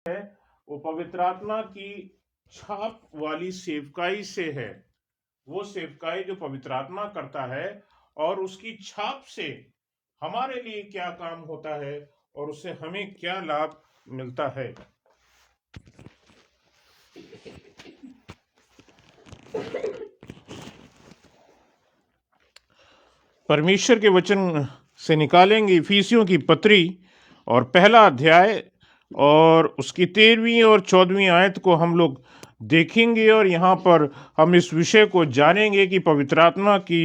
है वो पवित्र आत्मा की छाप वाली सेवकाई से है। वो सेवकाई जो पवित्र आत्मा करता है और उसकी छाप से हमारे लिए क्या काम होता है और उससे हमें क्या लाभ मिलता है। परमेश्वर के वचन से निकालेंगे इफिसियों की पत्री और पहला अध्याय और उसकी 13वीं और 14वीं आयत को हम लोग देखेंगे और यहाँ पर हम इस विषय को जानेंगे कि पवित्र आत्मा की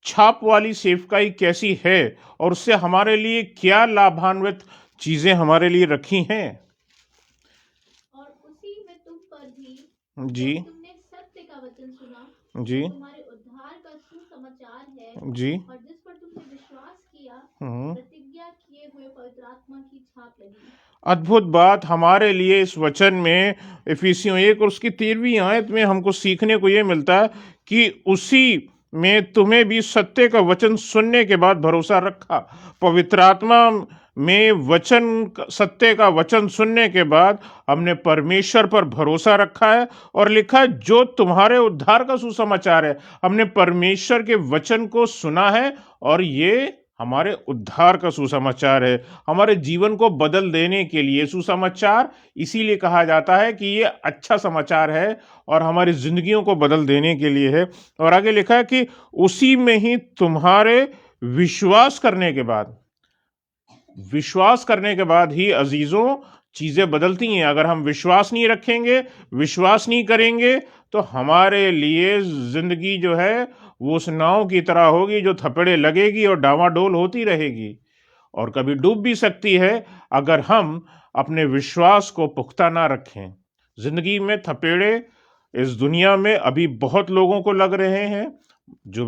छाप वाली सेवकाई कैसी है और उससे हमारे लिए क्या लाभान्वित चीजें हमारे लिए रखी हैं। और उसी में तुम पर भी जी जब तुमने सत्य का वचन सुना जी तुम्हारे उद्धार का सुसमाचार है जी और जिस पर तुमने विश्वास किया हम्म प्रतिज्ञा किए हुए पवित्र आत्मा की छाप लगी। अद्भुत बात हमारे लिए इस वचन में इफिसियों 1 और उसकी 13वीं आयत में हमको सीखने को ये मिलता है कि उसी में तुम्हें भी सत्य का वचन सुनने के बाद भरोसा रखा। पवित्र आत्मा में वचन सत्य का वचन सुनने के बाद हमने परमेश्वर पर भरोसा रखा है और लिखा है जो तुम्हारे उद्धार का सुसमाचार है। हमने परमेश्वर के वचन को सुना है और ये हमारे उद्धार का सुसमाचार है, हमारे जीवन को बदल देने के लिए सुसमाचार इसीलिए कहा जाता है कि ये अच्छा समाचार है और हमारी जिंदगियों को बदल देने के लिए है। और आगे लिखा है कि उसी में ही तुम्हारे विश्वास करने के बाद ही अजीजों चीजें बदलती हैं। अगर हम विश्वास नहीं रखेंगे, विश्वास नहीं करेंगे तो हमारे लिए जिंदगी जो है वो उस नाव की तरह होगी जो थपेड़े लगेगी और डावाडोल होती रहेगी और कभी डूब भी सकती है अगर हम अपने विश्वास को पुख्ता ना रखें। जिंदगी में थपेड़े इस दुनिया में अभी बहुत लोगों को लग रहे हैं, जो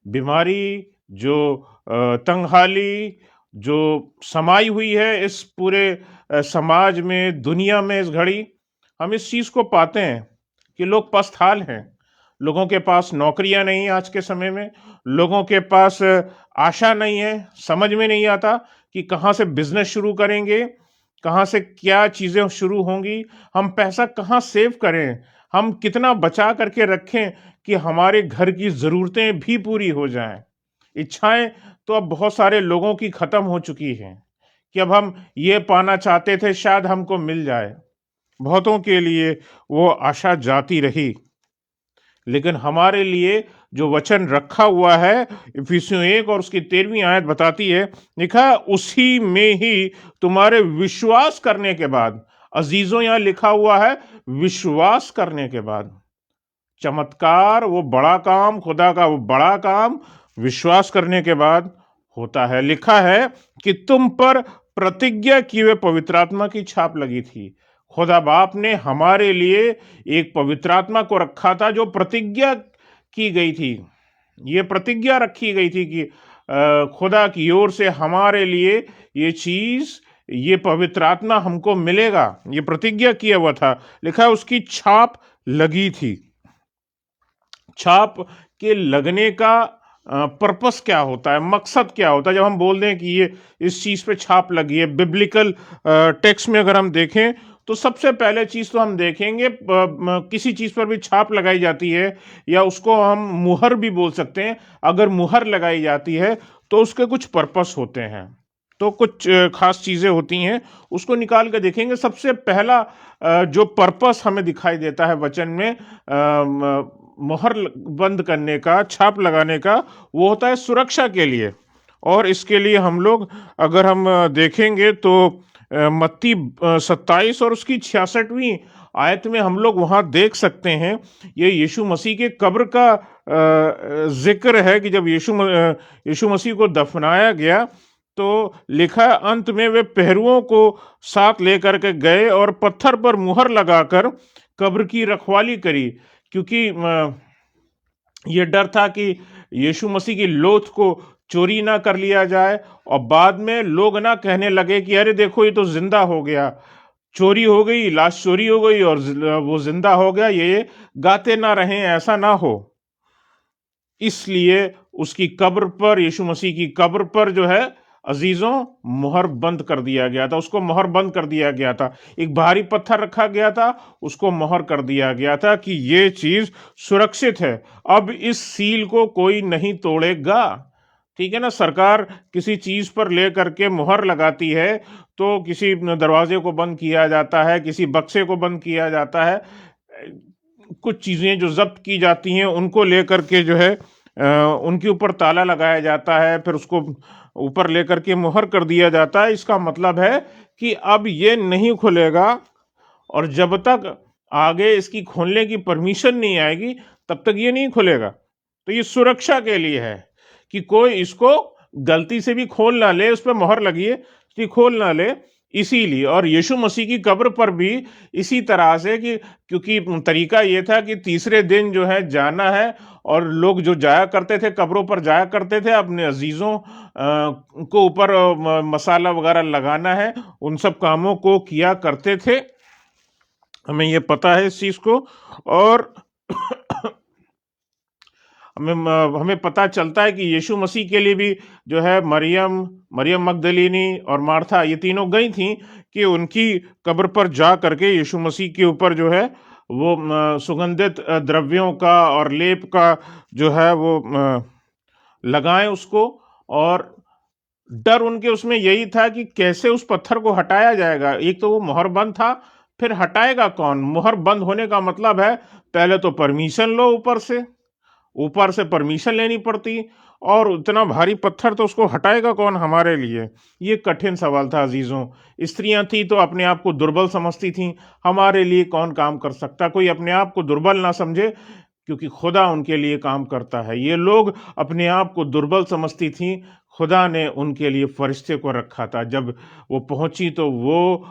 बीमारी, जो तंगहाली जो समाई हुई है इस पूरे समाज में, दुनिया में इस घड़ी हम इस चीज़ को पाते हैं कि लोग पस्तहाल हैं। लोगों के पास नौकरियां नहीं है आज के समय में, लोगों के पास आशा नहीं है, समझ में नहीं आता कि कहाँ से बिजनेस शुरू करेंगे, कहाँ से क्या चीज़ें शुरू होंगी, हम पैसा कहाँ सेव करें, हम कितना बचा करके रखें कि हमारे घर की ज़रूरतें भी पूरी हो जाएं। इच्छाएं तो अब बहुत सारे लोगों की ख़त्म हो चुकी हैं कि अब हम ये पाना चाहते थे शायद हमको मिल जाए। बहुतों के लिए वो आशा जाती रही, लेकिन हमारे लिए जो वचन रखा हुआ है इफिसियों 1 और उसकी 13वीं आयत बताती है, लिखा है उसी में ही तुम्हारे विश्वास करने के बाद। अजीजों यहां लिखा हुआ है विश्वास करने के बाद। चमत्कार, वो बड़ा काम, खुदा का वो बड़ा काम विश्वास करने के बाद होता है। लिखा है कि तुम पर प्रतिज्ञा किए हुए पवित्र आत्मा की छाप लगी थी। खुदा बाप ने हमारे लिए एक पवित्र आत्मा को रखा था जो प्रतिज्ञा की गई थी। ये प्रतिज्ञा रखी गई थी कि खुदा की ओर से हमारे लिए ये चीज, ये पवित्र आत्मा हमको मिलेगा, ये प्रतिज्ञा किया हुआ था। लिखा है उसकी छाप लगी थी। छाप के लगने का पर्पस क्या होता है, मकसद क्या होता है जब हम बोल दें कि ये इस चीज़ पे छाप लगी है। बिब्लिकल टेक्स्ट में अगर हम देखें तो सबसे पहले चीज़ तो हम देखेंगे किसी चीज़ पर भी छाप लगाई जाती है या उसको हम मुहर भी बोल सकते हैं। अगर मुहर लगाई जाती है तो उसके कुछ पर्पस होते हैं, तो कुछ खास चीज़ें होती हैं, उसको निकाल के देखेंगे। सबसे पहला जो पर्पस हमें दिखाई देता है वचन में मोहर बंद करने का, छाप लगाने का, वो होता है सुरक्षा के लिए। और इसके लिए हम लोग अगर हम देखेंगे तो मत्ती 27 और उसकी 66वीं आयत में हम लोग वहाँ देख सकते हैं ये यीशु मसीह के कब्र का जिक्र है कि जब यीशु मसीह को दफनाया गया तो लिखा है अंत में वे पहरुओं को साथ लेकर के गए और पत्थर पर मुहर लगाकर कब्र की रखवाली करी, क्योंकि ये डर था कि यीशु मसीह की लोथ को चोरी ना कर लिया जाए और बाद में लोग ना कहने लगे कि अरे देखो ये तो जिंदा हो गया, चोरी हो गई, लाश चोरी हो गई और वो जिंदा हो गया, ये गाते ना रहें, ऐसा ना हो। इसलिए उसकी कब्र पर, यीशु मसीह की कब्र पर जो है अजीजों मुहर बंद कर दिया गया था, उसको मुहर बंद कर दिया गया था। एक भारी पत्थर रखा गया था, उसको मुहर कर दिया गया था कि ये चीज सुरक्षित है, अब इस सील को कोई नहीं तोड़ेगा। ठीक है ना। सरकार किसी चीज पर लेकर के मुहर लगाती है तो किसी दरवाजे को बंद किया जाता है, किसी बक्से को बंद किया जाता है, कुछ चीजें जो जब्त की जाती हैं उनको लेकर के जो है उनके ऊपर ताला लगाया जाता है, फिर उसको ऊपर लेकर के मुहर कर दिया जाता है। इसका मतलब है कि अब ये नहीं खुलेगा, और जब तक आगे इसकी खोलने की परमिशन नहीं आएगी तब तक ये नहीं खुलेगा। तो ये सुरक्षा के लिए है कि कोई इसको गलती से भी खोल ना ले, उस पर मोहर लगी है कि खोल ना ले, इसीलिए। और यीशु मसीह की कब्र पर भी इसी तरह से कि क्योंकि तरीका ये था कि तीसरे दिन जो है जाना है, और लोग जो जाया करते थे कब्रों पर जाया करते थे अपने अजीजों को ऊपर मसाला वगैरह लगाना है, उन सब कामों को किया करते थे। हमें ये पता है इस चीज को। और हमें पता चलता है कि यीशु मसीह के लिए भी जो है मरियम मगदलीनी और मार्था, ये तीनों गई थी कि उनकी कब्र पर जा करके यीशु मसीह के ऊपर जो है वो सुगंधित द्रव्यों का और लेप का जो है वो लगाएं उसको। और डर उनके उसमें यही था कि कैसे उस पत्थर को हटाया जाएगा। एक तो वो मुहर बंद था, फिर हटाएगा कौन। मुहर बंद होने का मतलब है पहले तो परमिशन लो, ऊपर से परमिशन लेनी पड़ती, और इतना भारी पत्थर तो उसको हटाएगा कौन हमारे लिए। ये कठिन सवाल था अजीजों। स्त्रियां थी तो अपने आप को दुर्बल समझती थीं, हमारे लिए कौन काम कर सकता। कोई अपने आप को दुर्बल ना समझे क्योंकि खुदा उनके लिए काम करता है। ये लोग अपने आप को दुर्बल समझती थीं, खुदा ने उनके लिए फरिश्ते को रखा था। जब वो पहुंची तो वो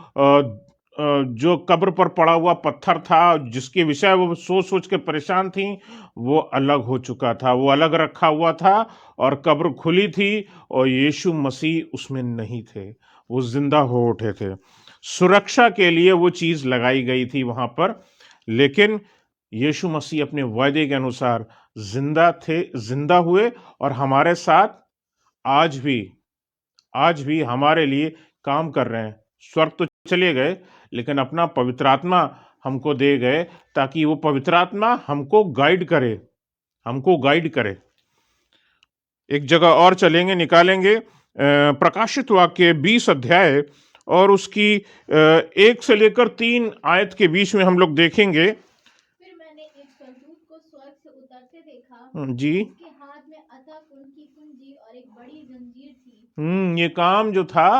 जो कब्र पर पड़ा हुआ पत्थर था जिसके विषय वो सोच सोच के परेशान थी, वो अलग हो चुका था, वो अलग रखा हुआ था, और कब्र खुली थी और यीशु मसीह उसमें नहीं थे, वो जिंदा हो उठे थे। सुरक्षा के लिए वो चीज लगाई गई थी वहां पर, लेकिन यीशु मसीह अपने वायदे के अनुसार जिंदा हुए, और हमारे साथ आज भी हमारे लिए काम कर रहे हैं। स्वर्ग तो चले गए, लेकिन अपना पवित्र आत्मा हमको दे गए ताकि वो पवित्र आत्मा हमको गाइड करे। एक जगह और चलेंगे, निकालेंगे प्रकाशित वाक्य 20 अध्याय और उसकी 1 से लेकर 3 आयत के बीच में हम लोग देखेंगे। फिर मैंने एक स्वर्गदूत को स्वर्ग से उतरते देखा, जी, उसके हाथ में अथाह कुंड की कुंजी और एक बड़ी जंजीर थी। ये काम जो था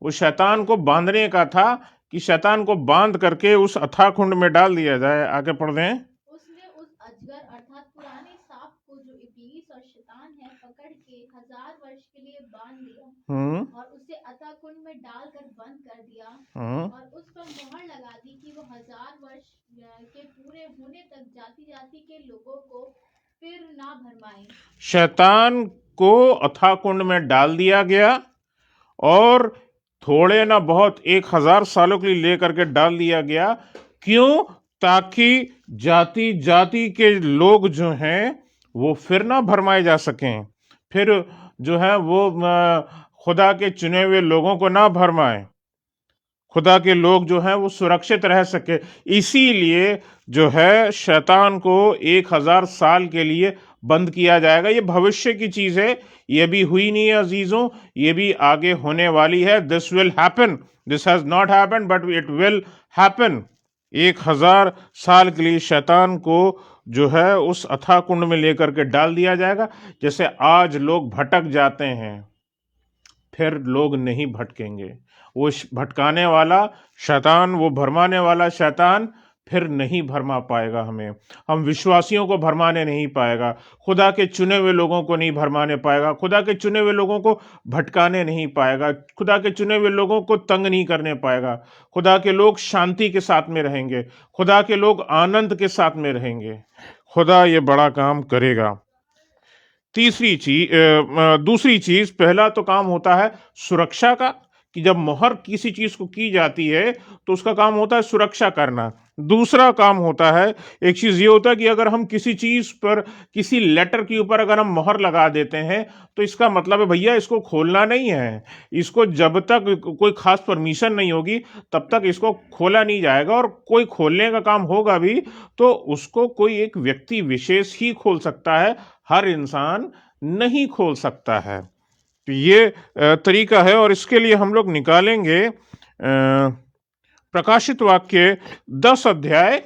वो शैतान को बांधने का था, कि शैतान को बांध करके उस अथाह कुंड में डाल दिया जाए। आगे पढ़ दें। उसने उस अजगर अर्थात पुराने सांप को जो इब्लीस और शैतान है पकड़ के 1000 वर्ष के लिए बांध दिया और उसे अथाह कुंड में डालकर बंद कर दिया और उस पर मोहर लगा दी कि वो 1000 वर्ष के पूरे होने तक जाति जाति के लोगों को फिर ना भरमाए। शैतान को अथाह कुंड में डाल दिया गया, और थोड़े ना बहुत 1000 सालों के लिए लेकर के डाल दिया गया। क्यों? ताकि जाति जाति के लोग जो हैं वो फिर ना भरमाए जा सकें, फिर जो है वो खुदा के चुने हुए लोगों को ना भरमाए, खुदा के लोग जो हैं वो सुरक्षित रह सके। इसीलिए जो है शैतान को 1000 साल के लिए बंद किया जाएगा। ये भविष्य की चीज है, ये भी हुई नहीं है अजीजों, ये भी आगे होने वाली है। This will happen, this has not happen but it will happen. 1000 साल के लिए शैतान को जो है उस अथाह कुंड में लेकर के डाल दिया जाएगा। जैसे आज लोग भटक जाते हैं, फिर लोग नहीं भटकेंगे। वो भटकाने वाला शैतान, वो भरमाने वाला शैतान फिर नहीं भरमा पाएगा हमें, हम विश्वासियों को भरमाने नहीं पाएगा, खुदा के चुने हुए लोगों को नहीं भरमाने पाएगा, खुदा के चुने हुए लोगों को भटकाने नहीं पाएगा, खुदा के चुने हुए लोगों को तंग नहीं करने पाएगा। खुदा के लोग शांति के साथ में रहेंगे, खुदा के लोग आनंद के साथ में रहेंगे। खुदा ये बड़ा काम करेगा। दूसरी चीज, पहला तो काम होता है सुरक्षा का, कि जब मोहर किसी चीज को की जाती है तो उसका काम होता है सुरक्षा करना। दूसरा काम होता है, एक चीज ये होता है कि अगर हम किसी चीज पर, किसी लेटर के ऊपर अगर हम मोहर लगा देते हैं तो इसका मतलब है भैया इसको खोलना नहीं है। इसको जब तक कोई खास परमिशन नहीं होगी तब तक इसको खोला नहीं जाएगा, और कोई खोलने का काम होगा भी तो उसको कोई एक व्यक्ति विशेष ही खोल सकता है, हर इंसान नहीं खोल सकता है। तो ये तरीका है, और इसके लिए हम लोग निकालेंगे प्रकाशित वाक्य 10 अध्याय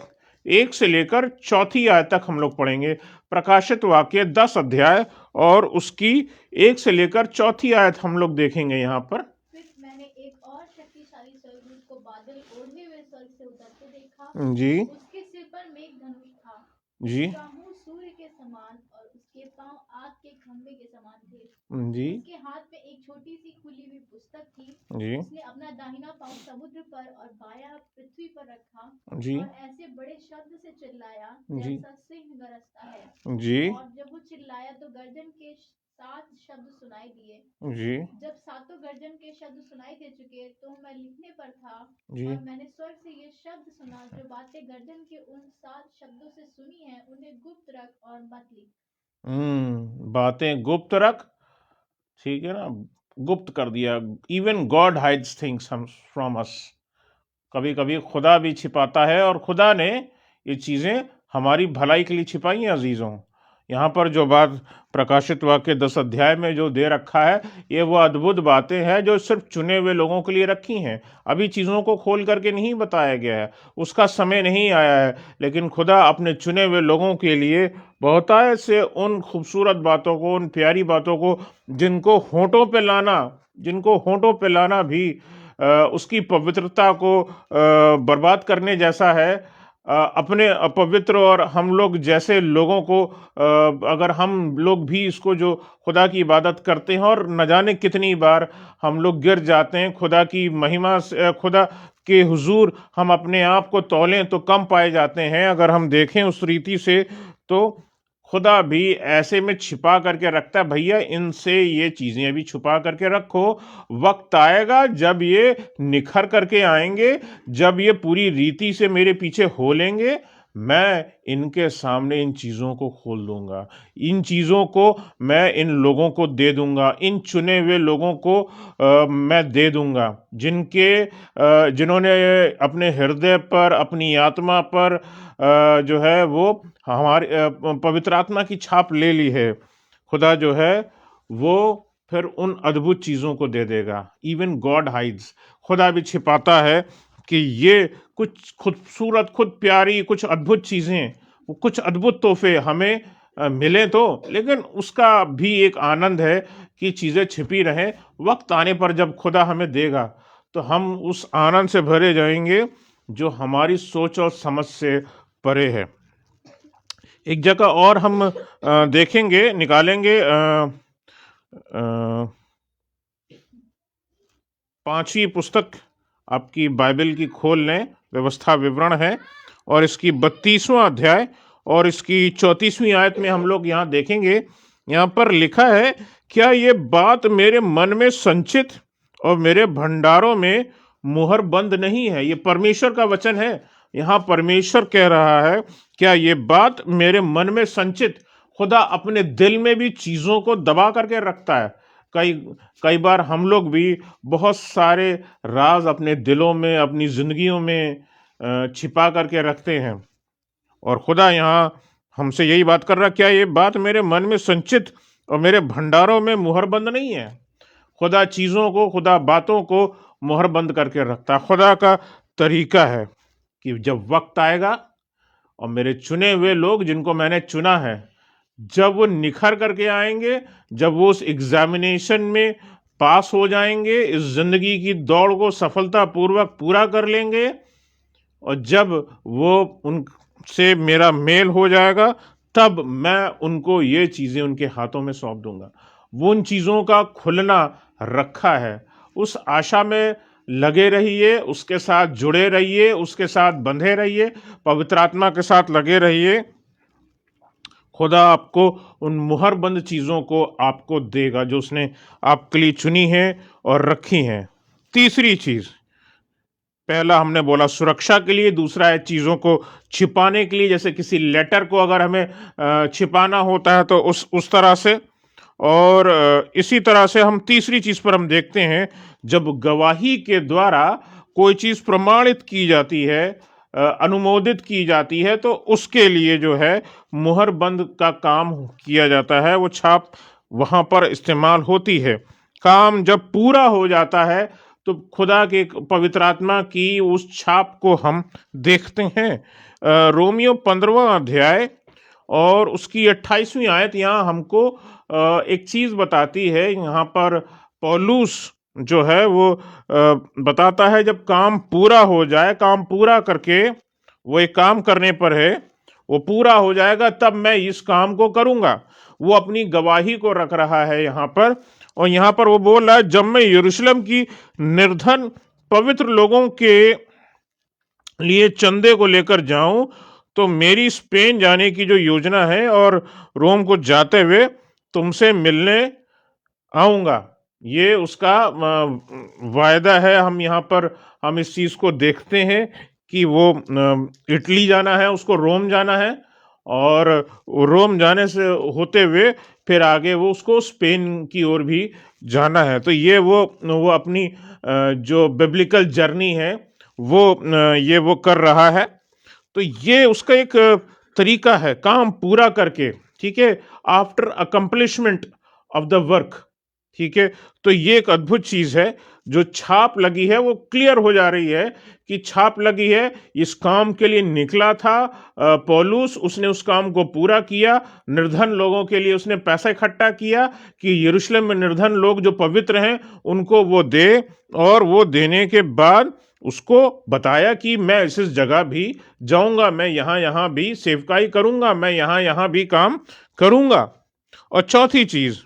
1 से लेकर 4 आयत तक हम लोग पढ़ेंगे। प्रकाशित वाक्य 10 अध्याय और उसकी 1 से लेकर 4 आयत हम लोग देखेंगे यहाँ पर। फिर मैंने एक और शक्तिशाली स्वर्गदूत को बादल ओढ़े हुए स्वर्ग से उतरते देखा। जी उसके सिर पर मेघ धनुष था, जी उसका मुंह सूर्य के समान और उसके पांव आग के खंभे के समान थे। जी उसके हाथ में एक छोटी सी खुली हुई पुस्तक थी। जी उसने अपना दाहिना पांव समुद्र पर और बायां पृथ्वी पर रखा जी और ऐसे बड़े शब्द से चिल्लाया जी जैसा सिंह गरजता है। जी और जब वो चिल्लाया तो गर्जन के 7 शब्द सुनाई दिए। जी जब सातों गर्जन के शब्द सुनाई दे चुके तो मैं लिखने पर था, जी और मैंने स्वर्ग से ये शब्द सुना, जो बातें गर्जन के उन 7 शब्दों से सुनी हैं उन्हें गुप्त रख और मत लिख। बातें गुप्त रख, ठीक है ना, गुप्त कर दिया। Even God hides things from us. कभी कभी खुदा भी छिपाता है, और खुदा ने ये चीज़ें हमारी भलाई के लिए छिपाई हैं अजीज़ों। यहाँ पर जो बात प्रकाशित वाक्य 10 अध्याय में जो दे रखा है, ये वो अद्भुत बातें हैं जो सिर्फ चुने हुए लोगों के लिए रखी हैं। अभी चीज़ों को खोल करके नहीं बताया गया है, उसका समय नहीं आया है, लेकिन खुदा अपने चुने हुए लोगों के लिए बहुतायत से उन खूबसूरत बातों को, उन प्यारी बातों को, जिनको होंठों पे लाना भी उसकी पवित्रता को बर्बाद करने जैसा है। अपने अपवित्र और हम लोग जैसे लोगों को, अगर हम लोग भी इसको, जो खुदा की इबादत करते हैं और न जाने कितनी बार हम लोग गिर जाते हैं, खुदा की महिमा से, खुदा के हुजूर हम अपने आप को तौलें तो कम पाए जाते हैं। अगर हम देखें उस रीति से तो खुदा भी ऐसे में छिपा करके रखता है, भैया इनसे ये चीज़ें अभी छुपा करके रखो, वक्त आएगा जब ये निखर करके आएंगे, जब ये पूरी रीति से मेरे पीछे हो लेंगे, मैं इनके सामने इन चीज़ों को खोल दूंगा, इन चीज़ों को मैं इन लोगों को दे दूंगा, इन चुने हुए लोगों को मैं दे दूंगा, जिन्होंने अपने हृदय पर, अपनी आत्मा पर जो है वो हमारे पवित्र आत्मा की छाप ले ली है। खुदा जो है वो फिर उन अद्भुत चीज़ों को दे देगा। इवन गॉड हाइड्स, खुदा भी छिपाता है कि ये कुछ खूबसूरत, खुद प्यारी, कुछ अद्भुत चीज़ें, कुछ अद्भुत तोहफे हमें मिले तो, लेकिन उसका भी एक आनंद है कि चीज़ें छिपी रहें। वक्त आने पर जब खुदा हमें देगा तो हम उस आनंद से भरे जाएंगे जो हमारी सोच और समझ से परे है। एक जगह और हम देखेंगे, निकालेंगे 5वीं पुस्तक आपकी बाइबल की खोल लें, व्यवस्था विवरण है, और इसकी 32वां अध्याय और इसकी 34वीं आयत में हम लोग यहाँ देखेंगे। यहाँ पर लिखा है, क्या ये बात मेरे मन में संचित और मेरे भंडारों में मुहर बंद नहीं है? ये परमेश्वर का वचन है। यहाँ परमेश्वर कह रहा है, क्या ये बात मेरे मन में संचित। खुदा अपने दिल में भी चीज़ों को दबा करके रखता है। कई बार हम लोग भी बहुत सारे राज अपने दिलों में, अपनी जिंदगियों में छिपा करके रखते हैं, और खुदा यहाँ हमसे यही बात कर रहा है, क्या ये बात मेरे मन में संचित और मेरे भंडारों में मुहरबंद नहीं है? खुदा चीज़ों को, खुदा बातों को मुहरबंद करके रखता है। खुदा का तरीका है कि जब वक्त आएगा और मेरे चुने हुए लोग, जिनको मैंने चुना है, जब वो निखर करके आएंगे, जब वो उस एग्जामिनेशन में पास हो जाएंगे, इस जिंदगी की दौड़ को सफलतापूर्वक पूरा कर लेंगे, और जब वो उनसे मेरा मेल हो जाएगा, तब मैं उनको ये चीज़ें उनके हाथों में सौंप दूंगा। वो उन चीज़ों का खुलना रखा है। उस आशा में लगे रहिए, उसके साथ जुड़े रहिए, उसके साथ बंधे रहिए, पवित्र आत्मा के साथ लगे रहिए। खुदा आपको उन मुहरबंद चीज़ों को आपको देगा जो उसने आपके लिए चुनी है और रखी हैं। तीसरी चीज, पहला हमने बोला सुरक्षा के लिए, दूसरा है चीजों को छिपाने के लिए, जैसे किसी लेटर को अगर हमें छिपाना होता है तो उस तरह से। और इसी तरह से हम तीसरी चीज पर हम देखते हैं, जब गवाही के द्वारा कोई चीज प्रमाणित की जाती है, अनुमोदित की जाती है, तो उसके लिए जो है मुहरबंद का काम किया जाता है, वो छाप वहां पर इस्तेमाल होती है। काम जब पूरा हो जाता है तो खुदा के पवित्र आत्मा की उस छाप को हम देखते हैं। रोमियो 15वां अध्याय और उसकी 28वीं आयत यहाँ हमको एक चीज बताती है। यहाँ पर पौलुस जो है वो बताता है, जब काम पूरा हो जाए, काम पूरा करके वो एक काम करने पर है, वो पूरा हो जाएगा, तब मैं इस काम को करूंगा। वो अपनी गवाही को रख रहा है यहाँ पर। और यहाँ पर वो बोल रहा है, जब मैं यरूशलेम की निर्धन पवित्र लोगों के लिए चंदे को लेकर जाऊं, तो मेरी स्पेन जाने की जो योजना है और रोम को जाते हुए तुमसे मिलने आऊंगा, ये उसका वायदा है। हम यहाँ पर हम इस चीज को देखते हैं कि वो इटली जाना है, उसको रोम जाना है, और रोम जाने से होते हुए फिर आगे वो उसको स्पेन की ओर भी जाना है। तो ये वो अपनी जो बिब्लिकल जर्नी है ये वो कर रहा है। तो ये उसका एक तरीका है काम पूरा करके, ठीक है, after accomplishment of the work, ठीक है। तो ये एक अद्भुत चीज है, जो छाप लगी है वो क्लियर हो जा रही है कि छाप लगी है, इस काम के लिए निकला था पौलुस, उसने उस काम को पूरा किया। निर्धन लोगों के लिए उसने पैसा इकट्ठा किया कि यरूशलेम में निर्धन लोग जो पवित्र हैं उनको वो दे, और वो देने के बाद उसको बताया कि मैं इस जगह भी जाऊंगा, मैं यहाँ भी सेवकाई करूंगा, मैं यहाँ भी काम करूंगा। और चौथी चीज,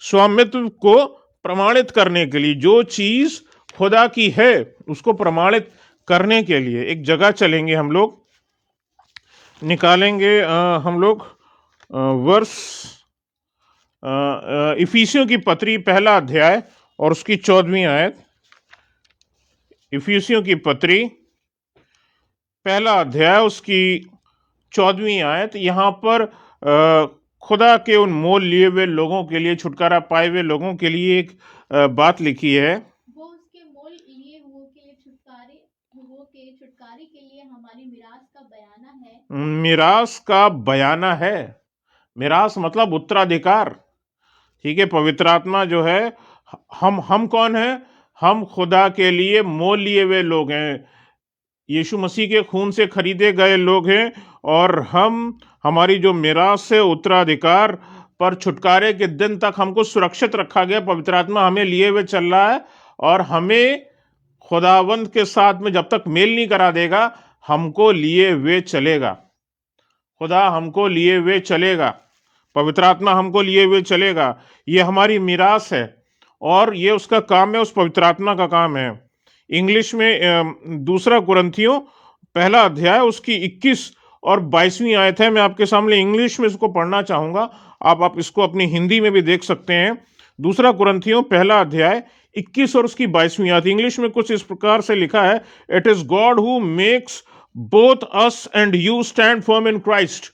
स्वामित्व को प्रमाणित करने के लिए, जो चीज खुदा की है उसको प्रमाणित करने के लिए एक जगह चलेंगे, हम लोग निकालेंगे हम लोग वर्ष इफिसियों की पत्री पहला अध्याय और उसकी 14वीं आयत। इफिसियों की पत्री पहला अध्याय उसकी 14वीं आयत। यहाँ पर खुदा के उन मोल लिए हुए लोगों के लिए, छुटकारा पाए हुए लोगों के लिए एक बात लिखी है। वो उसके मोल लिए हुओं के छुटकारे के लिए हमारी मिरास का बयाना है। मिरास का बयाना है। मिरास मतलब उत्तराधिकार, ठीक है। पवित्र आत्मा जो है, हम कौन है? हम खुदा के लिए मोल लिए हुए लोग हैं, यीशु मसीह के खून से खरीदे गए लोग हैं, और हमारी जो मिरास है, उत्तराधिकार पर छुटकारे के दिन तक हमको सुरक्षित रखा गया। पवित्र आत्मा हमें लिए हुए चल रहा है, और हमें खुदावंद के साथ में जब तक मेल नहीं करा देगा, हमको लिए हुए चलेगा। खुदा हमको लिए हुए चलेगा, पवित्र आत्मा हमको लिए हुए चलेगा। ये हमारी मिरास है, और ये उसका काम है, उस पवित्र आत्मा का काम है। इंग्लिश में दूसरा कुरिन्थियों पहला अध्याय उसकी 21 और 22वीं आयत है। मैं आपके सामने इंग्लिश में इसको पढ़ना चाहूंगा, आप इसको अपनी हिंदी में भी देख सकते हैं। दूसरा कुरिन्थियों पहला अध्याय 21 और उसकी 22वीं आयत। इंग्लिश में कुछ इस प्रकार से लिखा है, it is God who makes both us and you stand firm in Christ.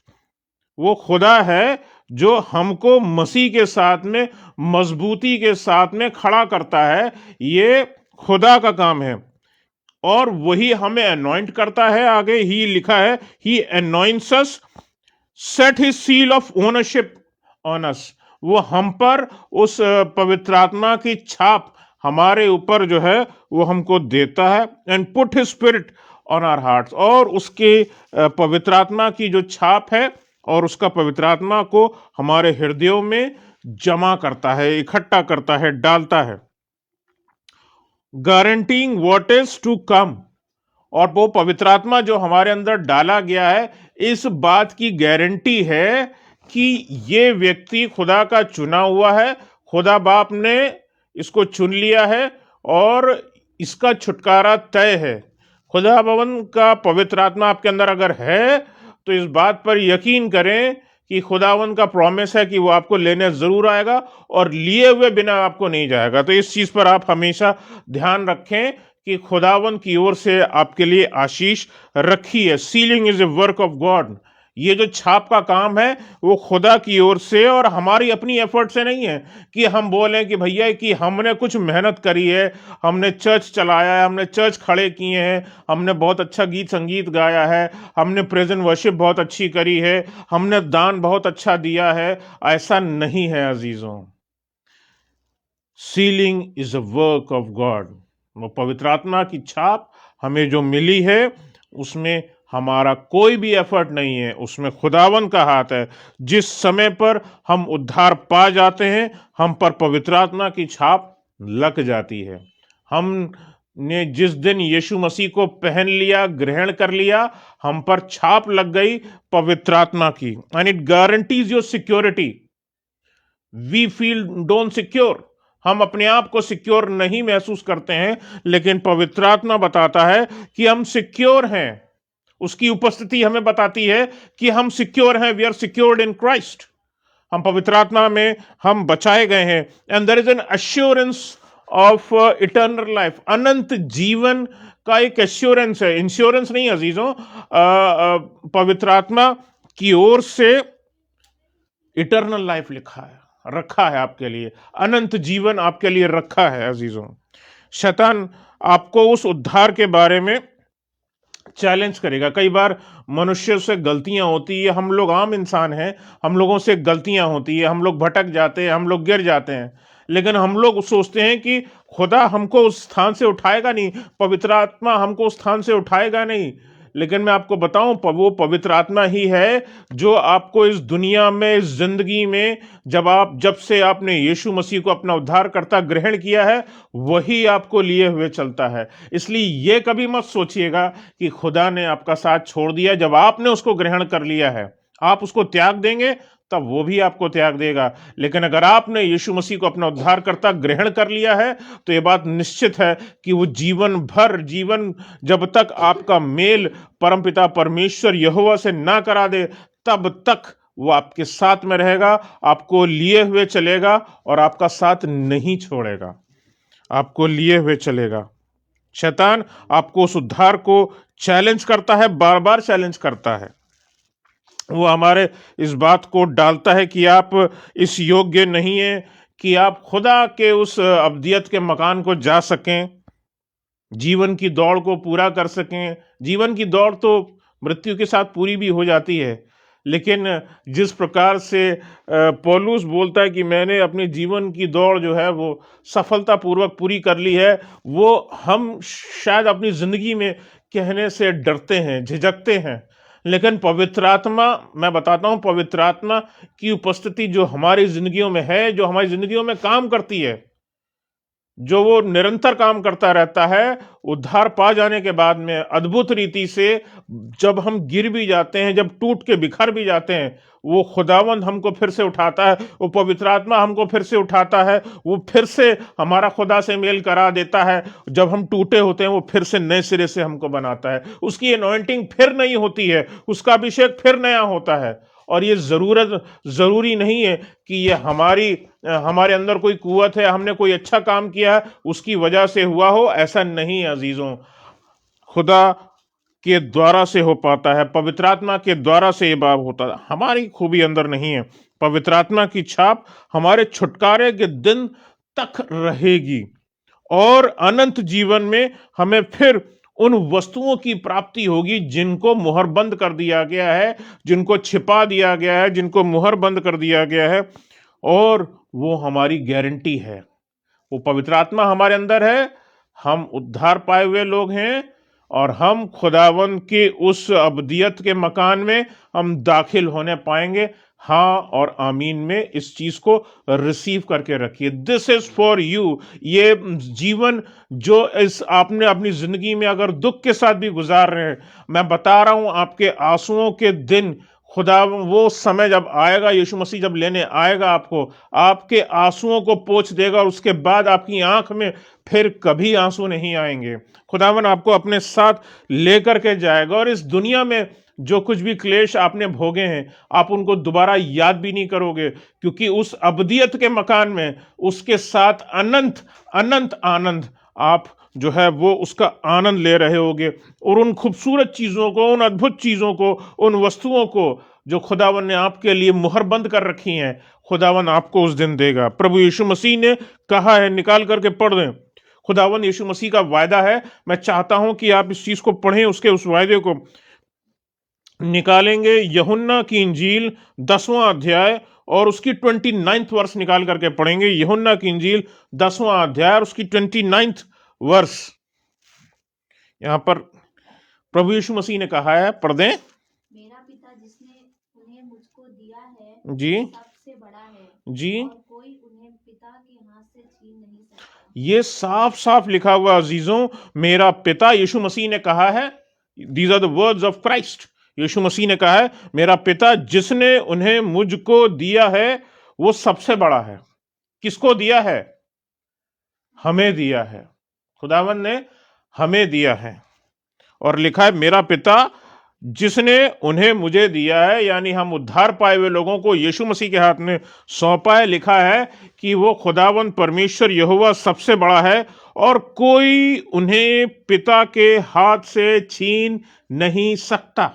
वो खुदा है जो हमको मसीह के साथ में मजबूती के साथ में खड़ा करता है। ये खुदा का काम है, और वही हमें अनॉइंट करता है। आगे ही लिखा है, he anoints us, set his seal of ownership on us. वो हम पर उस पवित्र आत्मा की छाप हमारे ऊपर जो है वो हमको देता है, and put his spirit on our hearts. और उसके पवित्र आत्मा की जो छाप है, और उसका पवित्र आत्मा को हमारे हृदयों में जमा करता है, इकट्ठा करता है, डालता है, guaranteeing what is to come. और वो पवित्र आत्मा जो हमारे अंदर डाला गया है, इस बात की गारंटी है कि ये व्यक्ति खुदा का चुना हुआ है, खुदा बाप ने इसको चुन लिया है, और इसका छुटकारा तय है। खुदा भवन का पवित्र आत्मा आपके अंदर अगर है, तो इस बात पर यकीन करें कि खुदावन का प्रॉमिस है कि वो आपको लेने ज़रूर आएगा और लिए हुए बिना आपको नहीं जाएगा। तो इस चीज़ पर आप हमेशा ध्यान रखें कि खुदावन की ओर से आपके लिए आशीष रखी है। Ceiling is a work of God. ये जो छाप का काम है वो खुदा की ओर से और हमारी अपनी एफर्ट से नहीं है कि हम बोलें कि भैया कि हमने कुछ मेहनत करी है, हमने चर्च चलाया है, हमने चर्च खड़े किए हैं, हमने बहुत अच्छा गीत संगीत गाया है, हमने प्रेजेंट वर्शिप बहुत अच्छी करी है, हमने दान बहुत अच्छा दिया है। ऐसा नहीं है अजीजों। Sealing is a work of God. वो पवित्र आत्मा की छाप हमें जो मिली है उसमें हमारा कोई भी एफर्ट नहीं है, उसमें खुदावन का हाथ है। जिस समय पर हम उद्धार पा जाते हैं हम पर पवित्र आत्मा की छाप लग जाती है। हमने जिस दिन यीशु मसीह को पहन लिया, ग्रहण कर लिया, हम पर छाप लग गई पवित्र आत्मा की। And it guarantees your security. We feel don't secure, हम अपने आप को सिक्योर नहीं महसूस करते हैं, लेकिन पवित्र आत्मा बताता है कि हम सिक्योर हैं। उसकी उपस्थिति हमें बताती है कि हम सिक्योर हैं। We are secured in Christ. हम पवित्र आत्मा में हम बचाए गए हैं। And there is an assurance of eternal life. अनंत जीवन का एक एश्योरेंस है, इंश्योरेंस नहीं अजीजों। पवित्र आत्मा की ओर से इटर्नल लाइफ लिखा है, रखा है आपके लिए, अनंत जीवन आपके लिए रखा है अजीजों। शैतान आपको उस उद्धार के बारे में चैलेंज करेगा। कई बार मनुष्य से गलतियां होती है, हम लोग आम इंसान हैं, हम लोगों से गलतियां होती है, हम लोग भटक जाते हैं, हम लोग गिर जाते हैं, लेकिन हम लोग सोचते हैं कि खुदा हमको उस स्थान से उठाएगा नहीं, पवित्र आत्मा हमको उस स्थान से उठाएगा नहीं। लेकिन मैं आपको बताऊं, वो पवित्र आत्मा ही है जो आपको इस दुनिया में, इस जिंदगी में, जब से आपने यीशु मसीह को अपना उद्धारकर्ता ग्रहण किया है, वही आपको लिए हुए चलता है। इसलिए ये कभी मत सोचिएगा कि खुदा ने आपका साथ छोड़ दिया। जब आपने उसको ग्रहण कर लिया है, आप उसको त्याग देंगे तब वो भी आपको त्याग देगा। लेकिन अगर आपने यीशु मसीह को अपना उद्धारकर्ता ग्रहण कर लिया है तो ये बात निश्चित है कि वो जीवन भर, जब तक आपका मेल परमपिता परमेश्वर यहोवा से ना करा दे, तब तक वो आपके साथ में रहेगा, आपको लिए हुए चलेगा और आपका साथ नहीं छोड़ेगा, आपको लिए हुए चलेगा। शैतान आपको उस उद्धार को चैलेंज करता है, बार बार चैलेंज करता है। वो हमारे इस बात को डालता है कि आप इस योग्य नहीं है कि आप खुदा के उस अब्दियत के मकान को जा सकें, जीवन की दौड़ को पूरा कर सकें। जीवन की दौड़ तो मृत्यु के साथ पूरी भी हो जाती है, लेकिन जिस प्रकार से पौलुस बोलता है कि मैंने अपने जीवन की दौड़ जो है वो सफलतापूर्वक पूरी कर ली है, वो हम शायद अपनी ज़िंदगी में कहने से डरते हैं, झिझकते हैं। लेकिन पवित्र आत्मा, मैं बताता हूँ, पवित्र आत्मा की उपस्थिति जो हमारी ज़िंदगियों में है, जो हमारी ज़िंदगियों में काम करती है, जो वो निरंतर काम करता रहता है, उद्धार पा जाने के बाद में अद्भुत रीति से जब हम गिर भी जाते हैं, जब टूट के बिखर भी जाते हैं, वो खुदावंद हमको फिर से उठाता है, वो पवित्र आत्मा हमको फिर से उठाता है, वो फिर से हमारा खुदा से मेल करा देता है। जब हम टूटे होते हैं वो फिर से नए सिरे से हमको बनाता है। उसकी एनॉइंटिंग फिर नई होती है, उसका अभिषेक फिर नया होता है। और ये ज़रूरी नहीं है कि ये हमारे अंदर कोई कुव्वत है, हमने कोई अच्छा काम किया है उसकी वजह से हुआ हो, ऐसा नहीं अजीजों। खुदा के द्वारा से हो पाता है, पवित्र आत्मा के द्वारा से ये बात होता है, हमारी खूबी अंदर नहीं है। पवित्र आत्मा की छाप हमारे छुटकारे के दिन तक रहेगी और अनंत जीवन में हमें फिर उन वस्तुओं की प्राप्ति होगी जिनको मुहर बंद कर दिया गया है, जिनको छिपा दिया गया है, जिनको मुहर बंद कर दिया गया है। और वो हमारी गारंटी है, वो पवित्र आत्मा हमारे अंदर है, हम उद्धार पाए हुए लोग हैं और हम खुदावंद के उस अब्दियत के मकान में हम दाखिल होने पाएंगे। हाँ और आमीन में इस चीज को रिसीव करके रखिए। This is for you. ये जीवन जो इस आपने अपनी जिंदगी में अगर दुख के साथ भी गुजार रहे हैं, मैं बता रहा हूं, आपके आंसुओं के दिन, खुदा वो समय जब आएगा, यीशु मसीह जब लेने आएगा आपको, आपके आंसुओं को पोंछ देगा और उसके बाद आपकी आंख में फिर कभी आंसू नहीं आएंगे। खुदावन आपको अपने साथ लेकर के जाएगा और इस दुनिया में जो कुछ भी क्लेश आपने भोगे हैं आप उनको दोबारा याद भी नहीं करोगे, क्योंकि उस अबदियत के मकान में उसके साथ अनंत अनंत आनंद आप जो है वो उसका आनंद ले रहे होगे। और उन खूबसूरत चीज़ों को, उन अद्भुत चीज़ों को, उन वस्तुओं को जो खुदावन ने आपके लिए मुहर बंद कर रखी हैं, खुदावन आपको उस दिन देगा। प्रभु यीशु मसीह ने कहा है, निकाल करके पढ़ दें, खुदावन यीशु मसीह का वायदा है। मैं चाहता हूं कि आप इस चीज को पढ़ें, उसके उस वायदे को निकालेंगे। यूहन्ना की इंजील 10वां अध्याय और उसकी 29th वर्ष निकाल करके पढ़ेंगे। यूहन्ना की इंजील 10वां अध्याय और उसकी 29th वर्ष। यहां पर प्रभु यीशु मसीह ने कहा है, पढ़ दें। मेरा पिता जिसने उन्हें मुझको दिया है जी सबसे बड़ा है, जी, और कोई उन्हें पिता के हाथ से छीन नहीं सकता। ये साफ साफ लिखा हुआ अजीजों, मेरा पिता, यीशु मसीह ने कहा है। These are the words of Christ. यीशु मसीह ने कहा है, मेरा पिता जिसने उन्हें मुझको दिया है वो सबसे बड़ा है। किसको दिया है? हमें दिया है। खुदावन ने हमें दिया है। और लिखा है, मेरा पिता जिसने उन्हें मुझे दिया है, यानी हम उद्धार पाए हुए लोगों को यीशु मसीह के हाथ में सौंपा है। लिखा है कि वो खुदावन परमेश्वर यहोवा सबसे बड़ा है और कोई उन्हें पिता के हाथ से छीन नहीं सकता।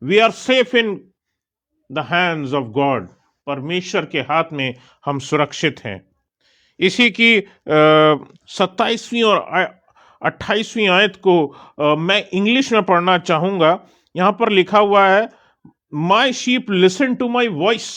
We are safe in the hands of God. परमेश्वर के हाथ में हम सुरक्षित हैं। इसी की 27वीं और 28वीं आयत को मैं इंग्लिश में पढ़ना चाहूंगा। यहां पर लिखा हुआ है, my sheep listen to my voice.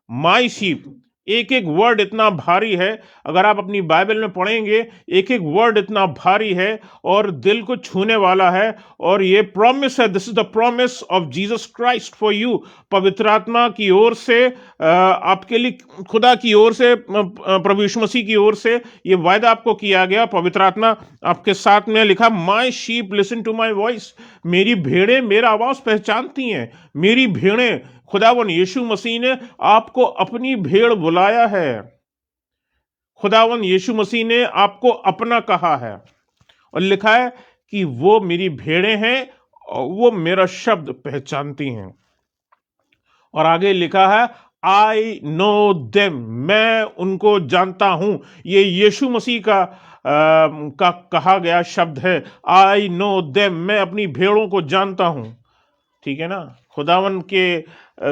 My sheep, एक एक वर्ड इतना भारी है, अगर आप अपनी बाइबल में पढ़ेंगे एक एक वर्ड इतना भारी है और दिल को छूने वाला है। और ये प्रॉमिस है, this is the promise of Jesus Christ for you. पवित्र आत्मा की ओर से आपके लिए, खुदा की ओर से, प्रभु यीशु मसीह की ओर से ये वायदा आपको किया गया। पवित्र आत्मा आपके साथ में। लिखा, my sheep listen to my voice. मेरी भेड़ें मेरा आवाज पहचानती हैं। मेरी भेड़ें, खुदावन यीशु मसीह ने आपको अपनी भेड़ बुलाया है। खुदावन यीशु मसीह ने आपको अपना कहा है और लिखा है कि वो मेरी भेड़ें हैं और वो मेरा शब्द पहचानती हैं। और आगे लिखा है, आई नो देम, मैं उनको जानता हूं। ये यीशु मसीह का कहा गया शब्द है, आई नो देम, मैं अपनी भेड़ों को जानता हूं। ठीक है ना? खुदावन के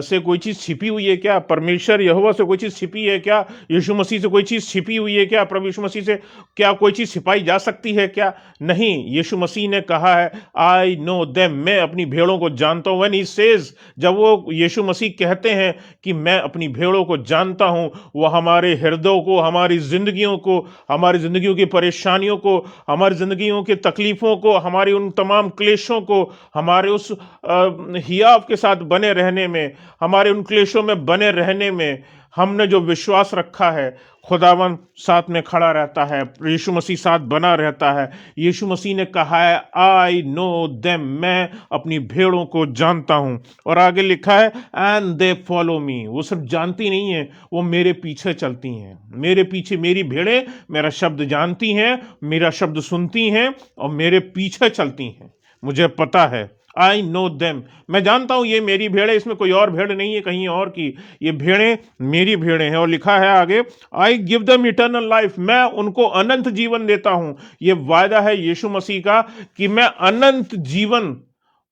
से कोई चीज छिपी हुई है क्या? परमेश्वर यहोवा से कोई चीज छिपी है क्या? यीशु मसीह से कोई चीज छिपी हुई है क्या? प्रभु यीशु मसीह से क्या कोई चीज छिपाई जा सकती है क्या? नहीं। यीशु मसीह ने कहा है, आई नो देम, मैं अपनी भेड़ों को जानता हूं। व्हेन ही सेज, जब वो यीशु मसीह कहते हैं कि मैं अपनी भेड़ों को जानता हूं, वो हमारे हृदयों को, हमारी जिंदगियों को, हमारी जिंदगियों की परेशानियों को, हमारी जिंदगियों की तकलीफों को, हमारी उन तमाम क्लेशों को, हमारे उस हियाव के साथ बने रहने में, हमारे उन क्लेशों में बने रहने में हमने जो विश्वास रखा है, खुदावन साथ में खड़ा रहता है। यीशु मसीह साथ बना रहता है। यीशु मसीह ने कहा है, आई नो देम, मैं अपनी भेड़ों को जानता हूं। और आगे लिखा है, एंड दे फॉलो मी। वो सिर्फ जानती नहीं है, वो मेरे पीछे चलती हैं। मेरे पीछे, मेरी भेड़ें मेरा शब्द जानती हैं, मेरा शब्द सुनती हैं और मेरे पीछे चलती हैं। मुझे पता है, आई नो देम, मैं जानता हूं ये मेरी भेड़ है, इसमें कोई और भेड़ नहीं है कहीं और की, ये भेड़ें मेरी भेड़ें हैं। और लिखा है आगे, I give them eternal life, मैं उनको अनंत जीवन देता हूं। ये वायदा है यीशु मसीह का कि मैं अनंत जीवन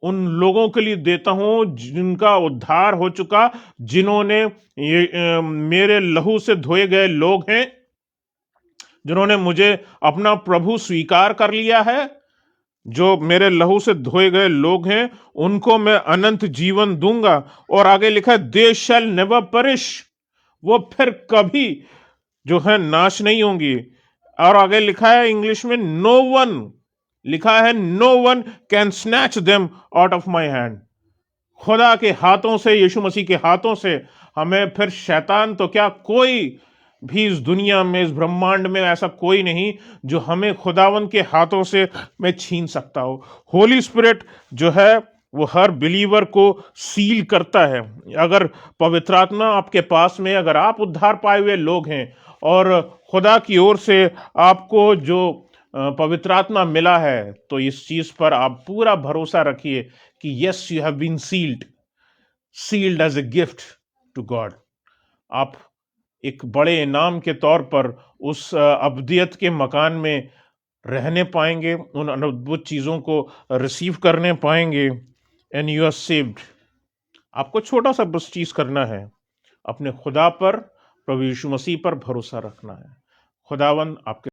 उन लोगों के लिए देता हूं जिनका उद्धार हो चुका, जिन्होंने मेरे लहू से धोए गए लोग हैं, जिन्होंने मुझे अपना प्रभु स्वीकार कर लिया है। जो मेरे लहू से धोए गए लोग हैं उनको मैं अनंत जीवन दूंगा। और आगे लिखा है, दे शैल नेवर परिश, वो फिर कभी जो है नाश नहीं होंगी। और आगे लिखा है इंग्लिश में, नो वन, लिखा है, no one can snatch them out of my hand. खुदा के हाथों से, यीशु मसीह के हाथों से हमें फिर शैतान तो क्या, कोई भी इस दुनिया में, इस ब्रह्मांड में ऐसा कोई नहीं जो हमें खुदावन के हाथों से में छीन सकता हो। होली स्पिरिट जो है वो हर बिलीवर को सील करता है। अगर पवित्र आत्मा आपके पास में, अगर आप उद्धार पाए हुए लोग हैं और खुदा की ओर से आपको जो पवित्र आत्मा मिला है, तो इस चीज पर आप पूरा भरोसा रखिए कि yes, you have been sealed as a gift to God. आप एक बड़े इनाम के तौर पर उस अब्दियत के मकान में रहने पाएंगे, उन अद्भुत चीजों को रिसीव करने पाएंगे। And you are saved. आपको छोटा सा बस चीज करना है, अपने खुदा पर, प्रभु यीशु मसीह पर भरोसा रखना है। खुदावंद आपके